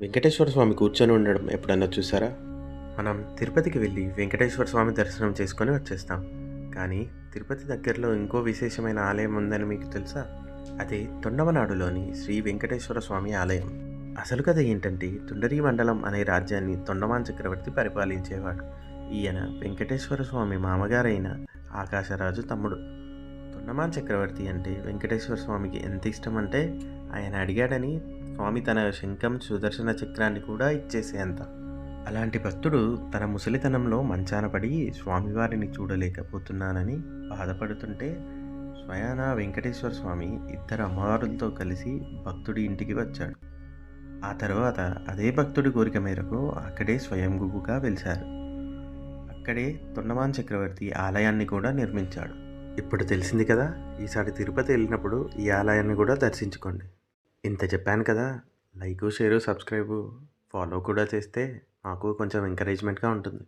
వెంకటేశ్వర స్వామి కూర్చొని ఉండడం ఎప్పుడన్నా చూసారా? మనం తిరుపతికి వెళ్ళి వెంకటేశ్వర స్వామి దర్శనం చేసుకొని వచ్చేస్తాం. కానీ తిరుపతి దగ్గరలో ఇంకో విశేషమైన ఆలయం ఉందని మీకు తెలుసా? అదే తొండమనాడులోని శ్రీ వెంకటేశ్వర స్వామి ఆలయం. అసలు కథ ఏంటంటే తుండరి మండలం అనే రాజ్యాన్ని తొండమాన్ చక్రవర్తి పరిపాలించేవాడు. ఈయన వెంకటేశ్వర స్వామి మామగారైన ఆకాశరాజు తమ్ముడు. తొండమాన్ చక్రవర్తి అంటే వెంకటేశ్వర స్వామికి ఎంత ఇష్టం అంటే ఆయన అడిగాడని స్వామి తన శంఖం సుదర్శన చక్రాన్ని కూడా ఇచ్చేసేంత. అలాంటి భక్తుడు తన ముసలితనంలో మంచాన పడి స్వామివారిని చూడలేకపోతున్నానని బాధపడుతుంటే స్వయాన వెంకటేశ్వర స్వామి ఇద్దరు అమ్మవారులతో కలిసి భక్తుడి ఇంటికి వచ్చాడు. ఆ తర్వాత అదే భక్తుడి కోరిక మేరకు అక్కడే స్వయంభువుగా వెలిశారు. అక్కడే తొండమాన్ చక్రవర్తి ఆలయాన్ని కూడా నిర్మించాడు. ఇప్పుడు తెలిసింది కదా, ఈసారి తిరుపతి వెళ్ళినప్పుడు ఈ ఆలయాన్ని కూడా దర్శించుకోండి. ఇంత చెప్పాను కదా, లైక్ షేరు సబ్స్క్రైబు ఫాలో కూడా చేస్తే నాకు కొంచెం ఎంకరేజ్మెంట్గా ఉంటుంది.